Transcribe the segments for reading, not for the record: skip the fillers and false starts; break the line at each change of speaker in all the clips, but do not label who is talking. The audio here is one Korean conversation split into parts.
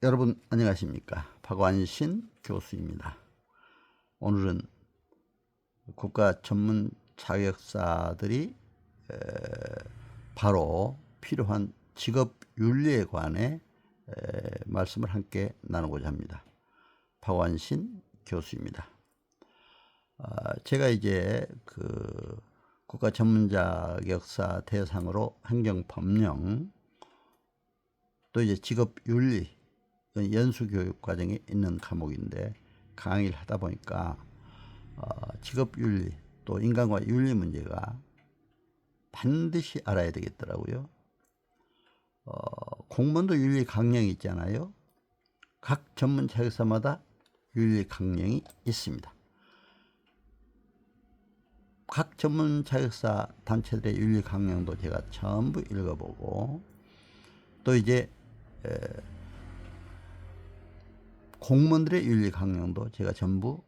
여러분 안녕하십니까? 박완신 교수입니다. 오늘은 국가 전문 자격사들이 바로 필요한 직업 윤리에 관해 말씀을 함께 나누고자 합니다. 박완신 교수입니다. 제가 이제 그 국가 전문 자격사 대상으로 행정법령 또 이제 직업 윤리 연수 교육 과정에 있는 과목인데 강의를 하다 보니까 직업 윤리 또 인간과 윤리 문제가 반드시 알아야 되겠더라고요. 공무원도 윤리 강령이 있잖아요. 각 전문 자격사마다 윤리 강령이 있습니다. 각 전문 자격사 단체들의 윤리 강령도 제가 전부 읽어보고 또 이제 공무원들의 윤리 강령도 제가 전부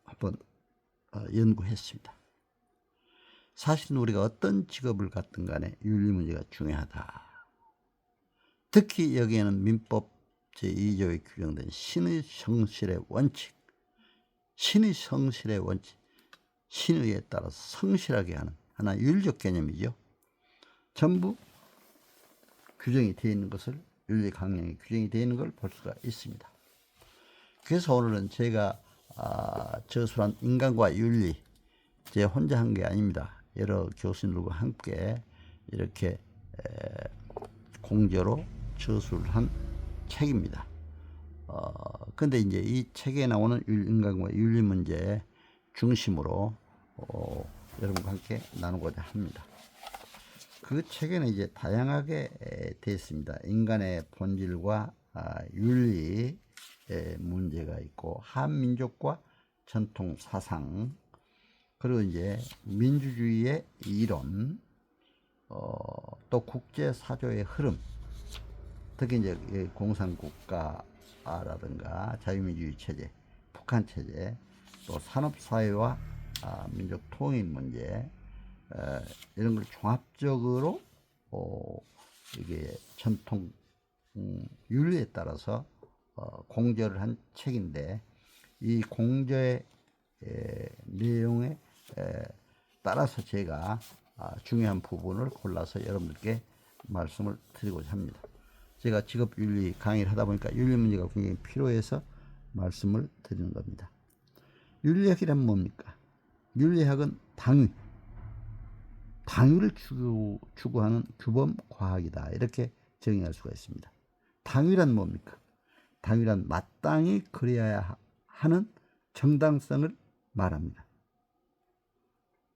한번 연구했습니다. 사실은 우리가 어떤 직업을 갖든 간에 윤리 문제가 중요하다. 특히 여기에는 민법 제2조에 규정된 신의 성실의 원칙, 신의 성실의 원칙, 신의에 따라서 성실하게 하는 하나의 윤리적 개념이죠. 전부 규정이 되어 있는 것을 윤리 강령에 규정이 되어 있는 걸 볼 수가 있습니다. 그래서 오늘은 제가 저술한 인간과 윤리 제 혼자 한 게 아닙니다. 여러 교수님들과 함께 이렇게 공저로 저술한 책입니다. 근데 이제 이 책에 나오는 인간과 윤리 문제 중심으로 여러분과 함께 나누고자 합니다. 그 책에는 이제 다양하게 되어 있습니다. 인간의 본질과 윤리 문제가 있고 한민족과 전통 사상 그리고 이제 민주주의의 이론 또 국제 사조의 흐름 특히 이제 공산국가라든가 자유민주주의 체제, 북한 체제 또 산업사회와 민족 통일 문제 이런 걸 종합적으로 이게 전통 윤리에 따라서 공저를 한 책인데 이 공저의 내용에 따라서 제가 중요한 부분을 골라서 여러분들께 말씀을 드리고자 합니다. 제가 직업윤리 강의를 하다 보니까 윤리 문제가 굉장히 필요해서 말씀을 드리는 겁니다. 윤리학이란 뭡니까? 윤리학은 당위를 추구하는 규범 과학이다. 이렇게 정의할 수가 있습니다. 당위란 뭡니까? 당위란 마땅히 그래야 하는 정당성을 말합니다.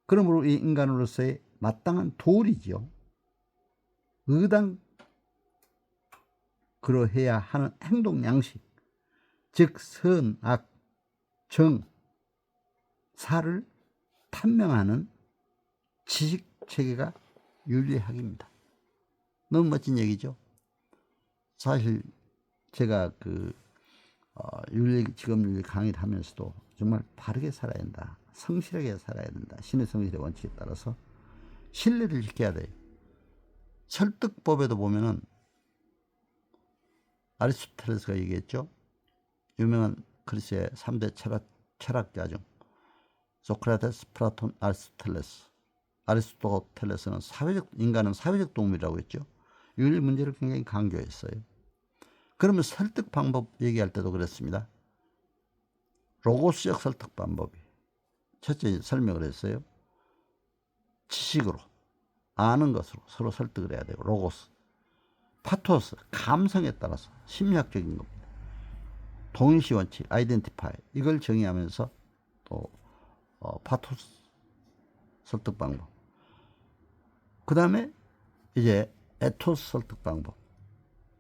그러므로 이 인간으로서의 마땅한 도리죠. 의당 그러해야 하는 행동 양식, 즉 선, 악, 정, 사를 판명하는 지식 체계가 윤리학입니다. 너무 멋진 얘기죠. 사실 제가 직업윤리 강의를 하면서도 정말 바르게 살아야 된다. 성실하게 살아야 된다. 신의 성실의 원칙에 따라서 신뢰를 지켜야 돼요. 설득법에도 보면은 아리스토텔레스가 얘기했죠. 유명한 그리스의 3대 철학자 중 소크라테스, 플라톤, 아리스토텔레스. 아리스토텔레스는 인간은 사회적 동물이라고 했죠. 윤리 문제를 굉장히 강조했어요. 그러면 설득 방법 얘기할 때도 그랬습니다. 로고스적 설득 방법이 첫째 설명을 했어요. 지식으로 아는 것으로 서로 설득을 해야 되고 로고스. 파토스 감성에 따라서 심리학적인 겁니다. 동일시 원칙 아이덴티파이 이걸 정의하면서 또 파토스 설득 방법. 그 다음에 이제 에토스 설득 방법.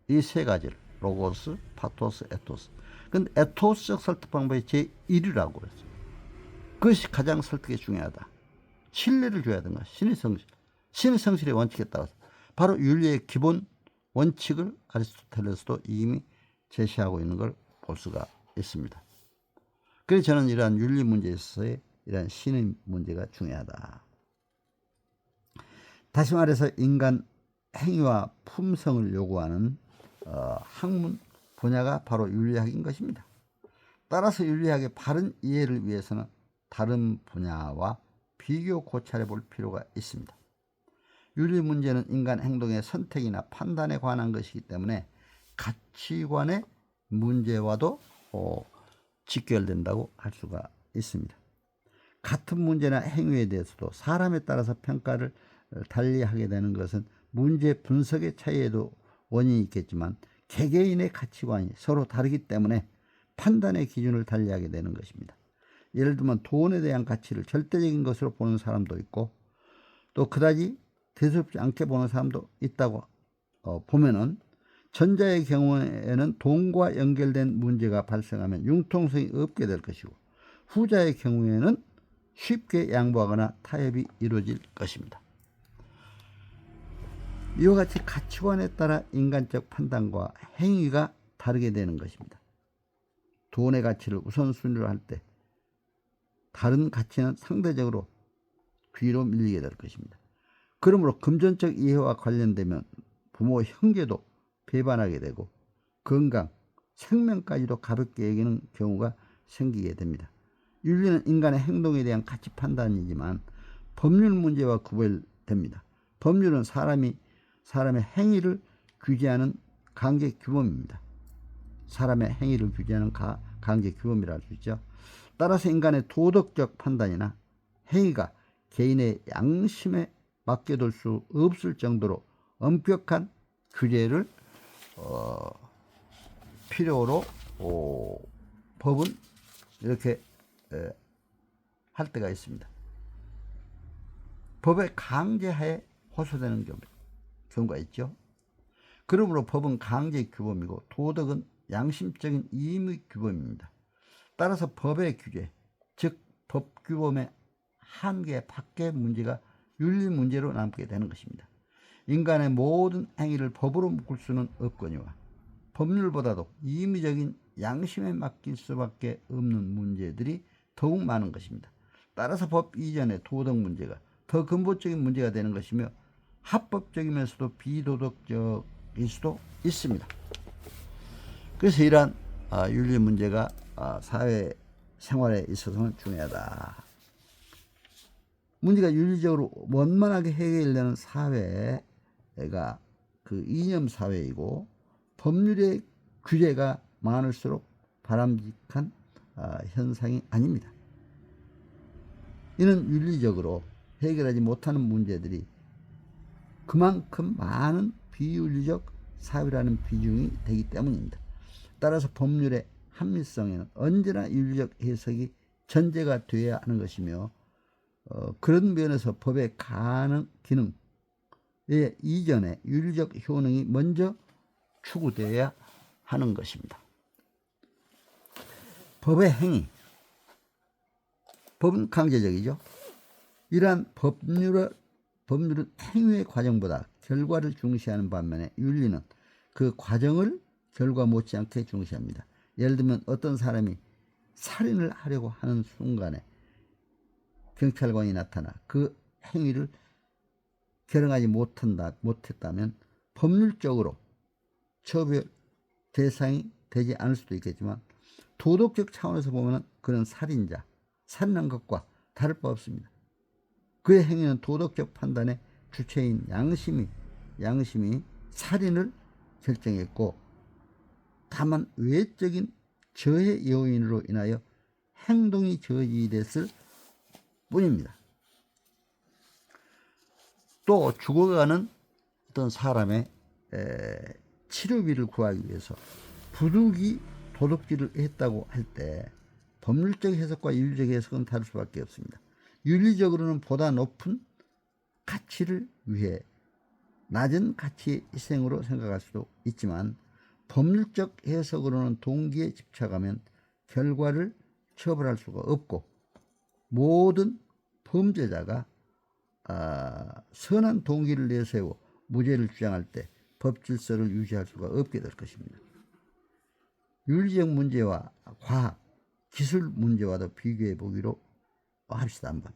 이 세 가지를 로고스, 파토스, 에토스. 근데 에토스적 설득 방법이 제1이라고 그랬어요. 그것이 가장 설득에 중요하다. 신뢰를 줘야 되는 거야. 신의 성실. 신의 성실의 원칙에 따라서 바로 윤리의 기본 원칙을 아리스토텔레스도 이미 제시하고 있는 걸 볼 수가 있습니다. 그래서 저는 이러한 윤리 문제에 있어서의 이러한 신의 문제가 중요하다. 다시 말해서 인간 행위와 품성을 요구하는 학문 분야가 바로 윤리학인 것입니다. 따라서 윤리학의 바른 이해를 위해서는 다른 분야와 비교 고찰해 볼 필요가 있습니다. 윤리 문제는 인간 행동의 선택이나 판단에 관한 것이기 때문에 가치관의 문제와도 직결된다고 할 수가 있습니다. 같은 문제나 행위에 대해서도 사람에 따라서 평가를 달리하게 되는 것은 문제 분석의 차이에도 원인이 있겠지만 개개인의 가치관이 서로 다르기 때문에 판단의 기준을 달리하게 되는 것입니다. 예를 들면 돈에 대한 가치를 절대적인 것으로 보는 사람도 있고 또 그다지 대수롭지 않게 보는 사람도 있다고 보면은 전자의 경우에는 돈과 연결된 문제가 발생하면 융통성이 없게 될 것이고 후자의 경우에는 쉽게 양보하거나 타협이 이루어질 것입니다. 이와 같이 가치관에 따라 인간적 판단과 행위가 다르게 되는 것입니다. 돈의 가치를 우선순위로 할 때 다른 가치는 상대적으로 뒤로 밀리게 될 것입니다. 그러므로 금전적 이해와 관련되면 부모, 형제도 배반하게 되고 건강, 생명까지도 가볍게 여기는 경우가 생기게 됩니다. 윤리는 인간의 행동에 대한 가치 판단이지만 법률 문제와 구별됩니다. 법률은 사람의 행위를 규제하는 강제 규범입니다. 사람의 행위를 규제하는 강제 규범이라 할 수 있죠. 따라서 인간의 도덕적 판단이나 행위가 개인의 양심에 맡겨둘 수 없을 정도로 엄격한 규제를 필요로 법은 이렇게 할 때가 있습니다. 법의 강제하에 호소되는 경우가 있죠. 그러므로 법은 강제 규범이고 도덕은 양심적인 임의 규범입니다. 따라서 법의 규제, 즉 법 규범의 한계 밖의 문제가 윤리 문제로 남게 되는 것입니다. 인간의 모든 행위를 법으로 묶을 수는 없거니와 법률보다도 임의적인 양심에 맡길 수밖에 없는 문제들이 더욱 많은 것입니다. 따라서 법 이전의 도덕 문제가 더 근본적인 문제가 되는 것이며 합법적이면서도 비도덕적일 수도 있습니다. 그래서 이러한 윤리 문제가 사회 생활에 있어서는 중요하다. 문제가 윤리적으로 원만하게 해결되는 사회가 그 이념 사회이고 법률의 규제가 많을수록 바람직한 현상이 아닙니다. 이는 윤리적으로 해결하지 못하는 문제들이 그만큼 많은 비윤리적 사회라는 비중이 되기 때문입니다. 따라서 법률의 합리성에는 언제나 윤리적 해석이 전제가 되어야 하는 것이며 그런 면에서 법의 기능에 이전에 윤리적 효능이 먼저 추구되어야 하는 것입니다. 법의 행위, 법은 강제적이죠. 이러한 법률은 행위의 과정보다 결과를 중시하는 반면에 윤리는 그 과정을 결과 못지않게 중시합니다. 예를 들면 어떤 사람이 살인을 하려고 하는 순간에 경찰관이 나타나 그 행위를 결행하지 못했다면 법률적으로 처벌 대상이 되지 않을 수도 있겠지만 도덕적 차원에서 보면 그는 살인한 것과 다를 바 없습니다. 그의 행위는 도덕적 판단의 주체인 양심이 살인을 결정했고 다만 외적인 저해 요인으로 인하여 행동이 저지됐을 뿐입니다. 또 죽어가는 어떤 사람의 치료비를 구하기 위해서 부득이 도둑질을 했다고 할 때 법률적 해석과 윤리적 해석은 다를 수밖에 없습니다. 윤리적으로는 보다 높은 가치를 위해 낮은 가치의 희생으로 생각할 수도 있지만 법률적 해석으로는 동기에 집착하면 결과를 처벌할 수가 없고 모든 범죄자가 선한 동기를 내세워 무죄를 주장할 때 법 질서를 유지할 수가 없게 될 것입니다. 윤리적 문제와 과학, 기술 문제와도 비교해 보기로 합시다. 한번.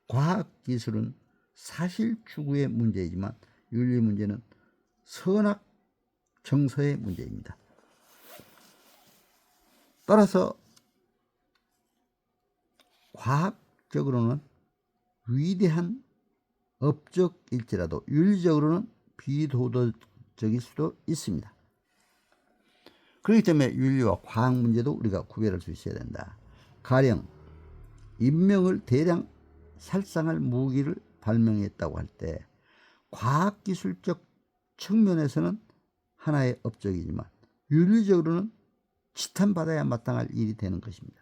과학 기술은 사실 추구의 문제이지만 윤리 문제는 선악 정서의 문제입니다. 따라서 과학적으로는 위대한 업적일지라도 윤리적으로는 비도덕적일 수도 있습니다. 그렇기 때문에 윤리와 과학 문제도 우리가 구별할 수 있어야 된다. 가령 인명을 대량 살상할 무기를 발명했다고 할 때 과학기술적 측면에서는 하나의 업적이지만 윤리적으로는 지탄받아야 마땅할 일이 되는 것입니다.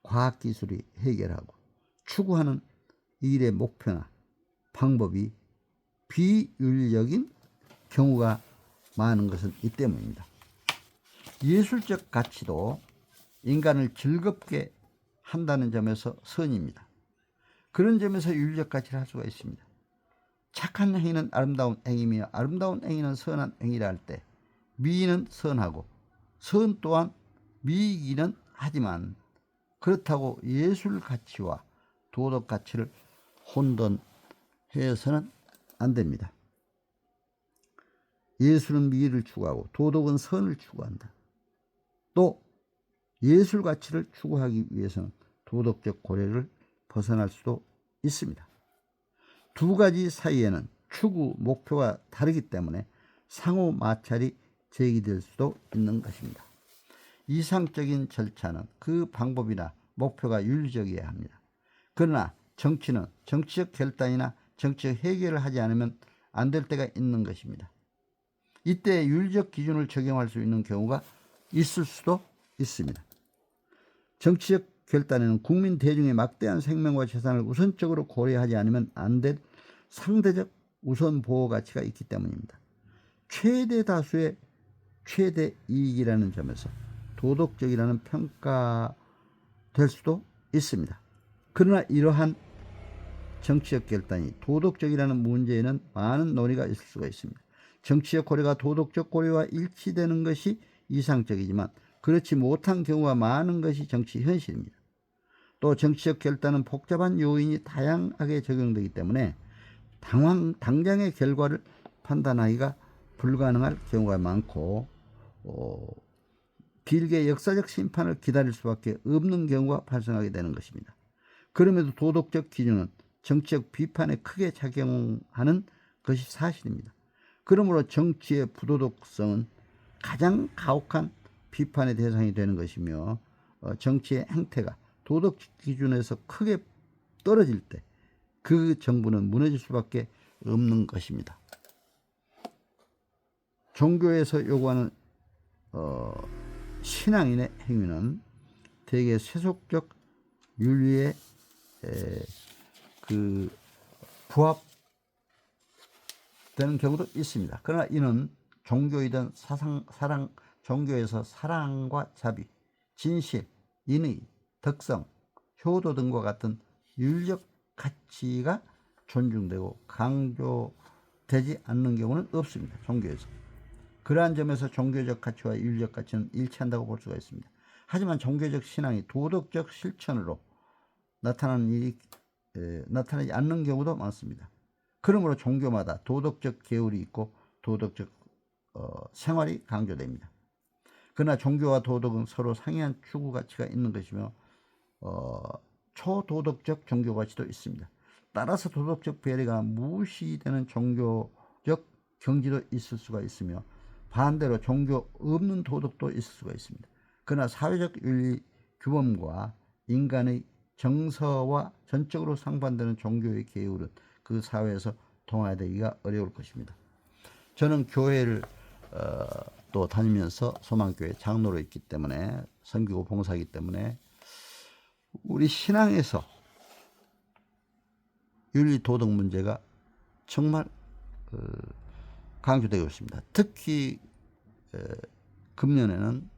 과학기술이 해결하고 추구하는 일의 목표나 방법이 비윤리적인 경우가 많은 것은 이 때문입니다. 예술적 가치도 인간을 즐겁게 한다는 점에서 선입니다. 그런 점에서 윤리적 가치를 할 수가 있습니다. 착한 행위는 아름다운 행위며 아름다운 행위는 선한 행위라 할 때 미는 선하고 선 또한 미이기는 하지만 그렇다고 예술 가치와 도덕 가치를 혼돈해서는 안 됩니다. 예술은 미를 추구하고 도덕은 선을 추구한다. 또 예술 가치를 추구하기 위해서는 도덕적 고려를 벗어날 수도 있습니다. 두 가지 사이에는 추구 목표가 다르기 때문에 상호 마찰이 제기될 수도 있는 것입니다. 이상적인 절차는 그 방법이나 목표가 윤리적이어야 합니다. 그러나 정치는 정치적 결단이나 정치적 해결을 하지 않으면 안 될 때가 있는 것입니다. 이때 윤리적 기준을 적용할 수 있는 경우가 있을 수도 있습니다. 정치적 결단에는 국민 대중의 막대한 생명과 재산을 우선적으로 고려하지 않으면 안 될 상대적 우선 보호 가치가 있기 때문입니다. 최대 다수의 최대 이익이라는 점에서 도덕적이라는 평가될 수도 있습니다. 그러나 이러한 정치적 결단이 도덕적이라는 문제에는 많은 논의가 있을 수가 있습니다. 정치적 고려가 도덕적 고려와 일치되는 것이 이상적이지만 그렇지 못한 경우가 많은 것이 정치 현실입니다. 또 정치적 결단은 복잡한 요인이 다양하게 적용되기 때문에 당장의 결과를 판단하기가 불가능할 경우가 많고 길게 역사적 심판을 기다릴 수밖에 없는 경우가 발생하게 되는 것입니다. 그럼에도 도덕적 기준은 정치적 비판에 크게 작용하는 것이 사실입니다. 그러므로 정치의 부도덕성은 가장 가혹한 비판의 대상이 되는 것이며 정치의 행태가 도덕 기준에서 크게 떨어질 때 그 정부는 무너질 수밖에 없는 것입니다. 종교에서 요구하는 신앙인의 행위는 대개 세속적 윤리에 부합되는 경우도 있습니다. 그러나 이는 종교이든 종교에서 사랑과 자비, 진실, 인의, 덕성, 효도 등과 같은 윤리적 가치가 존중되고 강조되지 않는 경우는 없습니다. 종교에서. 그러한 점에서 종교적 가치와 윤리적 가치는 일치한다고 볼 수가 있습니다. 하지만 종교적 신앙이 도덕적 실천으로 나타나지 않는 경우도 많습니다. 그러므로 종교마다 도덕적 계율이 있고 도덕적 생활이 강조됩니다. 그러나 종교와 도덕은 서로 상이한 추구 가치가 있는 것이며 초도덕적 종교 가치도 있습니다. 따라서 도덕적 배려가 무시되는 종교적 경지도 있을 수가 있으며 반대로 종교 없는 도덕도 있을 수가 있습니다. 그러나 사회적 윤리 규범과 인간의 정서와 전적으로 상반되는 종교의 계율은 그 사회에서 통화되기가 어려울 것입니다. 저는 교회를 또 다니면서 소망교회 장로로 있기 때문에 선교고 봉사하기 때문에 우리 신앙에서 윤리 도덕 문제가 정말 강조되고 있습니다. 특히 금년에는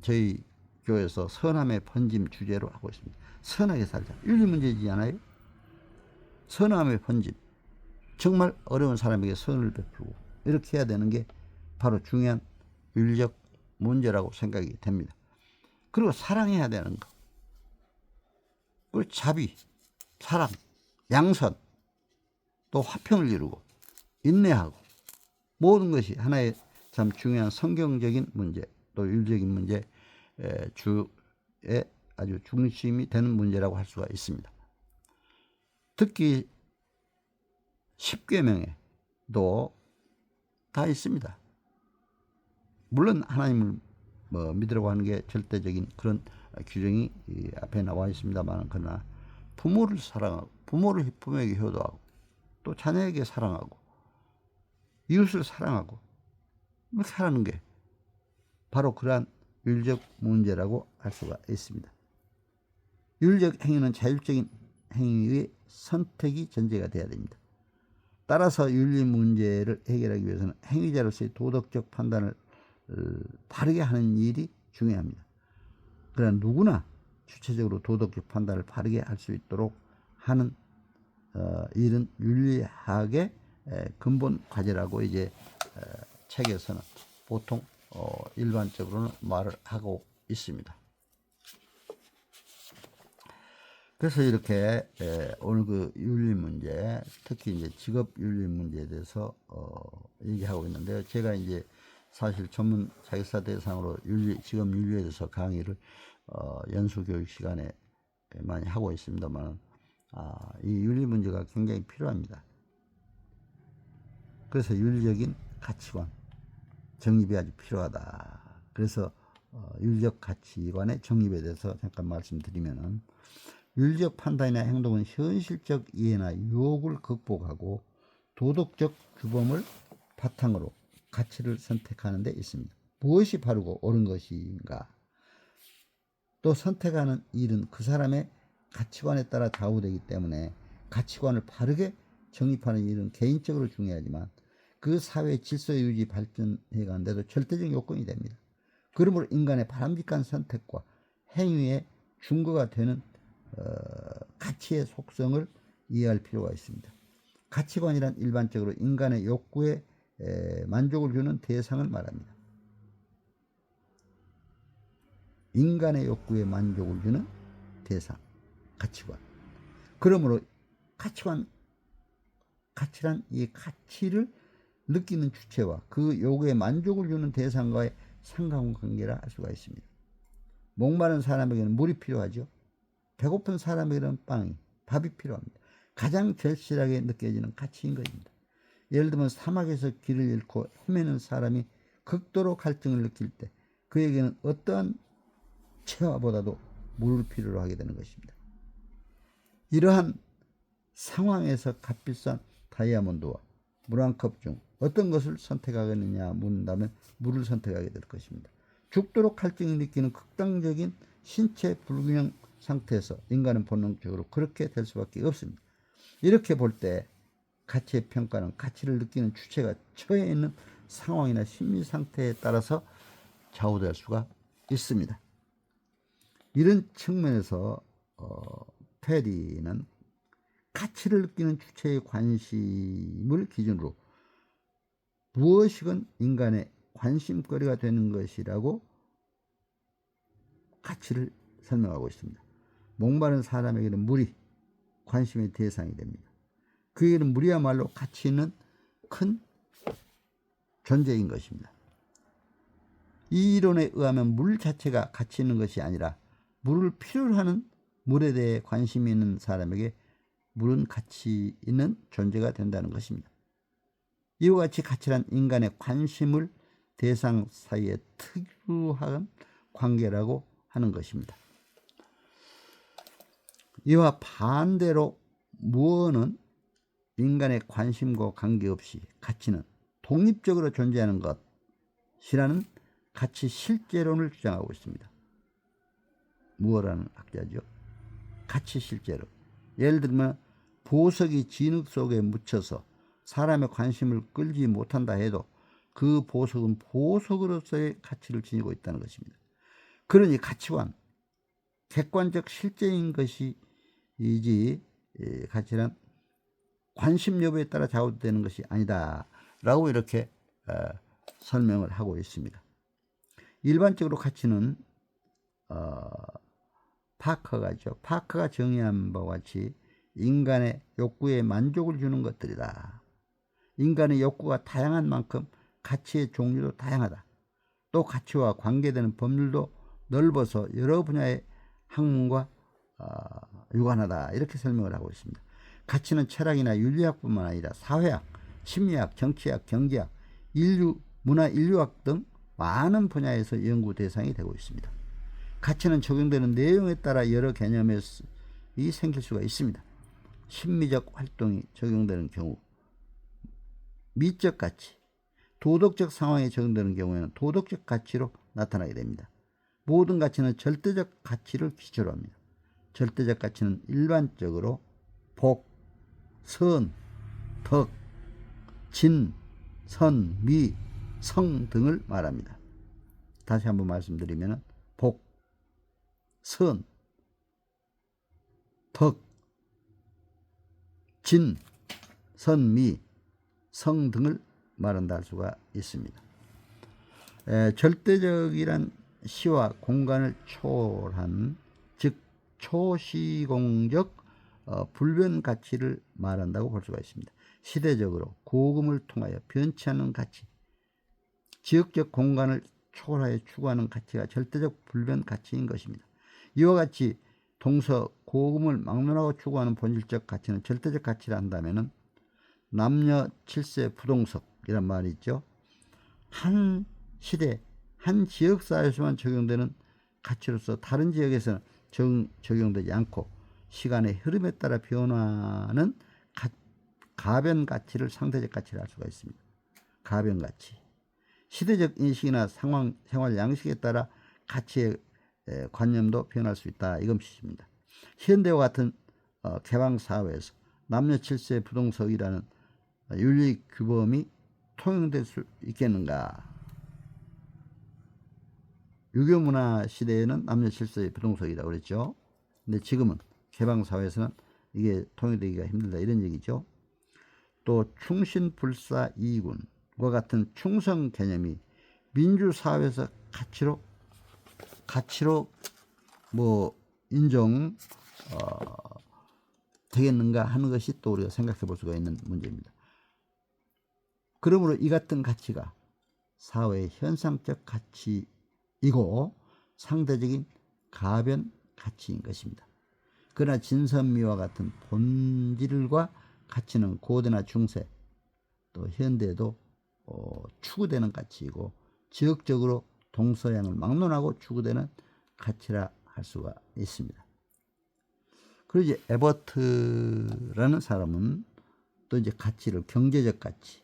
저희 교회에서 선함의 번짐 주제로 하고 있습니다. 선하게 살자. 윤리 문제이지 않아요? 선함의 번짐. 정말 어려운 사람에게 선을 베풀고 이렇게 해야 되는 게 바로 중요한 윤리적 문제라고 생각이 됩니다. 그리고 사랑해야 되는 거. 그리고 자비, 사랑, 양선, 또 화평을 이루고 인내하고 모든 것이 하나의 참 중요한 성경적인 문제, 또 윤리적인 문제 주의 아주 중심이 되는 문제라고 할 수가 있습니다. 특히 10계명에도 다 있습니다. 물론 하나님을 믿으라고 하는 게 절대적인 그런 규정이 앞에 나와 있습니다만, 그러나 부모를 사랑하고, 부모에게 효도하고, 또 자녀에게 사랑하고, 이웃을 사랑하고, 이렇게 하는 게 바로 그러한 윤리적 문제라고 할 수가 있습니다. 윤리적 행위는 자율적인 행위의 선택이 전제가 되어야 됩니다. 따라서 윤리 문제를 해결하기 위해서는 행위자로서의 도덕적 판단을 바르게 하는 일이 중요합니다. 그러나 누구나 주체적으로 도덕적 판단을 바르게 할 수 있도록 하는 일은 윤리학의 근본 과제라고 이제 책에서는 보통 일반적으로는 말을 하고 있습니다. 그래서 이렇게 오늘 그 윤리 문제, 특히 이제 직업 윤리 문제에 대해서 얘기하고 있는데요. 제가 이제 사실 전문 자격사 대상으로 직업 윤리에 대해서 강의를 연수 교육 시간에 많이 하고 있습니다만, 이 윤리 문제가 굉장히 필요합니다. 그래서 윤리적인 가치관 정립이 아주 필요하다. 그래서 윤리적 가치관의 정립에 대해서 잠깐 말씀드리면은, 윤리적 판단이나 행동은 현실적 이해나 유혹을 극복하고 도덕적 규범을 바탕으로 가치를 선택하는 데 있습니다. 무엇이 바르고 옳은 것인가? 또 선택하는 일은 그 사람의 가치관에 따라 좌우되기 때문에 가치관을 바르게 정립하는 일은 개인적으로 중요하지만 그 사회의 질서 유지 발전해 가는데도 절대적 요건이 됩니다. 그러므로 인간의 바람직한 선택과 행위의 준거가 되는 가치의 속성을 이해할 필요가 있습니다. 가치관이란 일반적으로 인간의 욕구에 만족을 주는 대상을 말합니다. 인간의 욕구에 만족을 주는 대상, 가치관. 그러므로 가치란 이 가치를 느끼는 주체와 그 요구에 만족을 주는 대상과의 상관관계라 할 수가 있습니다. 목마른 사람에게는 물이 필요하죠. 배고픈 사람에게는 밥이 필요합니다. 가장 절실하게 느껴지는 가치인 것입니다. 예를 들면 사막에서 길을 잃고 헤매는 사람이 극도로 갈증을 느낄 때 그에게는 어떠한 채화보다도 물을 필요로 하게 되는 것입니다. 이러한 상황에서 값비싼 다이아몬드와 물 한 컵 중 어떤 것을 선택하겠느냐 묻는다면 물을 선택하게 될 것입니다. 죽도록 갈증을 느끼는 극단적인 신체 불균형 상태에서 인간은 본능적으로 그렇게 될 수밖에 없습니다. 이렇게 볼 때 가치의 평가는 가치를 느끼는 주체가 처해 있는 상황이나 심리 상태에 따라서 좌우될 수가 있습니다. 이런 측면에서 페리는 가치를 느끼는 주체의 관심을 기준으로 무엇이건 인간의 관심거리가 되는 것이라고 가치를 설명하고 있습니다. 목마른 사람에게는 물이 관심의 대상이 됩니다. 그에게는 물이야말로 가치 있는 큰 존재인 것입니다. 이 이론에 의하면 물 자체가 가치 있는 것이 아니라 물을 필요로 하는 물에 대해 관심이 있는 사람에게 물은 가치 있는 존재가 된다는 것입니다. 이와 같이 가치란 인간의 관심을 대상 사이의 특유한 관계라고 하는 것입니다. 이와 반대로 무언은 인간의 관심과 관계없이 가치는 독립적으로 존재하는 것이라는 가치 실제론을 주장하고 있습니다. 무어라는 학자죠. 가치 실제론. 예를 들면 보석이 진흙 속에 묻혀서 사람의 관심을 끌지 못한다 해도 그 보석은 보석으로서의 가치를 지니고 있다는 것입니다. 그러니 가치관, 객관적 실제인 것이지 가치란 관심 여부에 따라 좌우되는 것이 아니다 라고 이렇게 설명을 하고 있습니다. 일반적으로 가치는 파커가 정의한 바와 같이 인간의 욕구에 만족을 주는 것들이다. 인간의 욕구가 다양한 만큼 가치의 종류도 다양하다. 또 가치와 관계되는 법률도 넓어서 여러 분야의 학문과 유관하다 이렇게 설명을 하고 있습니다. 가치는 철학이나 윤리학뿐만 아니라 사회학, 심리학, 정치학, 경제학, 문화 인류학 등 많은 분야에서 연구 대상이 되고 있습니다. 가치는 적용되는 내용에 따라 여러 개념이 생길 수가 있습니다. 심미적 활동이 적용되는 경우 미적 가치, 도덕적 상황에 적용되는 경우에는 도덕적 가치로 나타나게 됩니다. 모든 가치는 절대적 가치를 기초로 합니다. 절대적 가치는 일반적으로 복, 선, 덕, 진, 선, 미, 성 등을 말합니다. 다시 한번 말씀드리면 복, 선, 덕, 진, 선, 미, 성 등을 말한다 할 수가 있습니다. 절대적이란 시와 공간을 초월한 즉 초시공적 불변 가치를 말한다고 볼 수가 있습니다. 시대적으로 고금을 통하여 변치 않는 가치, 지역적 공간을 초월하여 추구하는 가치가 절대적 불변 가치인 것입니다. 이와 같이 동서 고금을 막론하고 추구하는 본질적 가치는 절대적 가치라 한다면 남녀 칠세 부동석이란 말이 있죠. 한 시대, 한 지역 사회에서만 적용되는 가치로서 다른 지역에서는 적용되지 않고 시간의 흐름에 따라 변화하는 가변 가치를 상대적 가치라 할 수가 있습니다. 가변 가치. 시대적 인식이나 상황, 생활 양식에 따라 가치의 관념도 변할 수 있다 이것입니다. 현대와 같은 개방 사회에서 남녀 칠세 부동석이라는 윤리 규범이 통용될 수 있겠는가? 유교 문화 시대에는 남녀 칠세 부동석이라고 그랬죠. 근데 지금은 개방 사회에서는 이게 통용되기가 힘들다 이런 얘기죠. 또 충신불사 이군과 같은 충성 개념이 민주 사회에서 가치로 인정 되겠는가 하는 것이 또 우리가 생각해 볼 수가 있는 문제입니다. 그러므로 이 같은 가치가 사회의 현상적 가치이고 상대적인 가변 가치인 것입니다. 그러나 진선미와 같은 본질과 가치는 고대나 중세 또 현대에도 추구되는 가치이고 지역적으로 동서양을 막론하고 추구되는 가치라 할 수가 있습니다. 그리고 이제 에버트라는 사람은 또 이제 가치를 경제적 가치,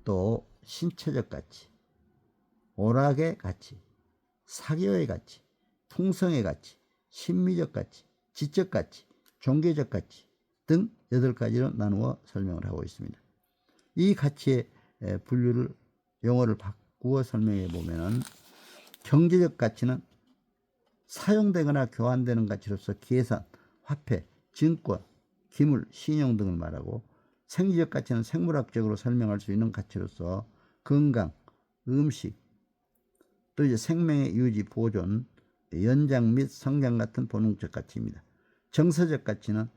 또 신체적 가치, 오락의 가치, 사교의 가치, 풍성의 가치, 심미적 가치, 지적 가치, 종교적 가치 등 8가지로 나누어 설명을 하고 있습니다. 이 가치의 분류를 용어를 바꾸어 설명해 보면 경제적 가치는 사용되거나 교환되는 가치로서 계산, 화폐, 증권, 기물, 신용 등을 말하고 생리적 가치는 생물학적으로 설명할 수 있는 가치로서 건강, 음식, 또 이제 생명의 유지, 보존, 연장 및 성장 같은 본능적 가치입니다. 정서적 가치는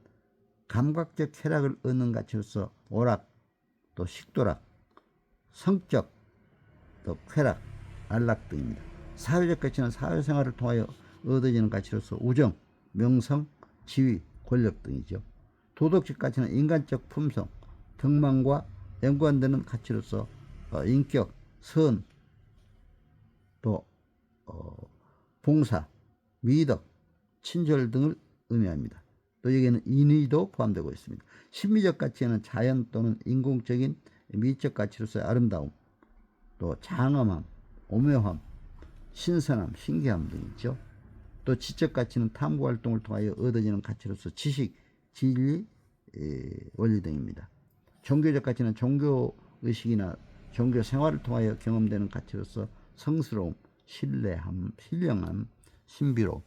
감각적 쾌락을 얻는 가치로서 오락, 또 식도락, 성적, 또 쾌락, 안락 등입니다. 사회적 가치는 사회생활을 통하여 얻어지는 가치로서 우정, 명성, 지위, 권력 등이죠. 도덕적 가치는 인간적 품성, 덕망과 연관되는 가치로서 인격, 선, 또 봉사, 미덕, 친절 등을 의미합니다. 또 여기에는 인의도 포함되고 있습니다. 심미적 가치에는 자연 또는 인공적인 미적 가치로서의 아름다움, 또 장엄함, 오묘함, 신선함, 신기함 등이 있죠. 또 지적 가치는 탐구 활동을 통하여 얻어지는 가치로서 지식, 진리, 원리 등입니다. 종교적 가치는 종교 의식이나 종교 생활을 통하여 경험되는 가치로서 성스러움, 신뢰함, 신령함, 신비로움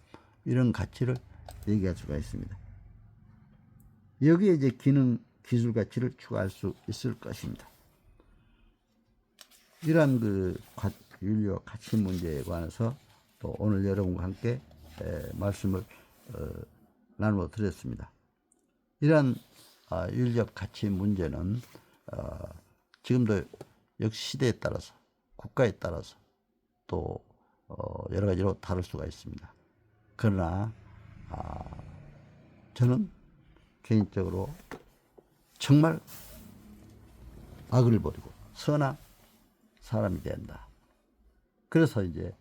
이런 가치를 얘기할 수가 있습니다. 여기에 이제 기능, 기술 가치를 추가할 수 있을 것입니다. 이러한 윤리와 가치 문제에 관해서 또 오늘 여러분과 함께 말씀을 나누어 드렸습니다. 이러한 윤리적 가치 문제는 지금도 역시 시대에 따라서 국가에 따라서 또 여러 가지로 다룰 수가 있습니다. 그러나 저는 개인적으로 정말 악을 버리고 선한 사람이 된다. 그래서 이제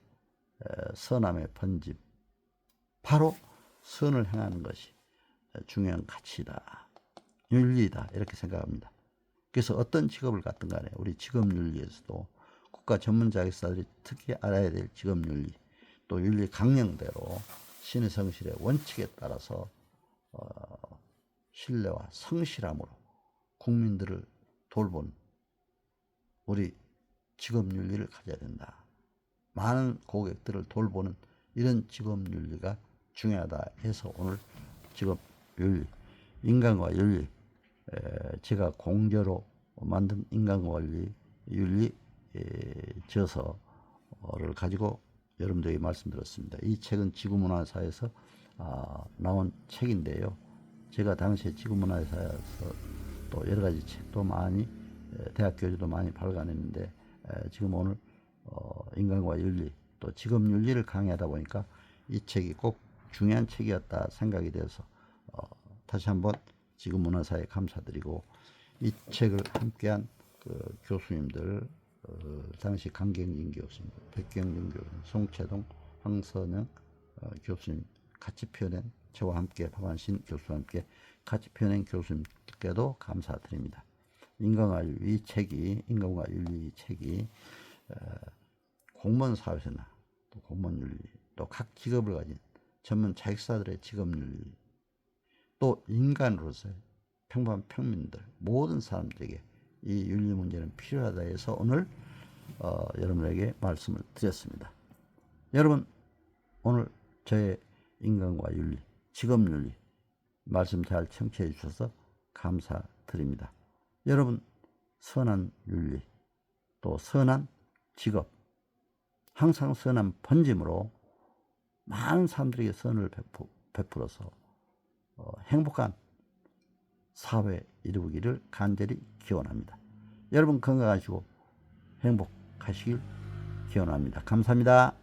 선함의 번짐, 바로 선을 행하는 것이 중요한 가치다, 윤리다, 이렇게 생각합니다. 그래서 어떤 직업을 갖든 간에 우리 직업윤리에서도 국가 전문 자격사들이 특히 알아야 될 직업윤리, 또 윤리 강령대로 신의 성실의 원칙에 따라서 신뢰와 성실함으로 국민들을 돌보는 우리 직업윤리를 가져야 된다. 많은 고객들을 돌보는 이런 직업윤리가 중요하다 해서 오늘 직업윤리, 인간과 윤리, 제가 공저로 만든 인간과 윤리 저서를 가지고 여러분들에게 말씀드렸습니다. 이 책은 지구문화사에서 나온 책인데요. 제가 당시에 지구문화사에서 또 여러 가지 책도 많이, 대학 교재도 많이 발간했는데, 지금 오늘 인간과 윤리, 또 직업윤리를 강의하다 보니까 이 책이 꼭 중요한 책이었다 생각이 되어서 다시 한번 지구문화사에 감사드리고, 이 책을 함께한 그 교수님들, 당시 강경진 교수님, 백경준 교수님, 송채동, 황선영 교수님 같이 펴낸, 저와 함께 박완신 교수와 함께 같이 펴낸 교수님께도 감사드립니다. 인간과 윤리 책이, 인간과 윤리 책이 공무원 사회나 또 공무원 윤리, 또 각 직업을 가진 전문 자격사들의 직업 윤리, 또 인간으로서의 평범한 평민들, 모든 사람들에게 이 윤리 문제는 필요하다 해서 오늘 여러분에게 말씀을 드렸습니다. 여러분, 오늘 저의 인간과 윤리, 직업 윤리 말씀 잘 청취해 주셔서 감사드립니다. 여러분, 선한 윤리, 또 선한 직업, 항상 선한 번짐으로 많은 사람들에게 선을 베풀어서 행복한 사회 이루기를 간절히 기원합니다. 여러분 건강하시고 행복하시길 기원합니다. 감사합니다.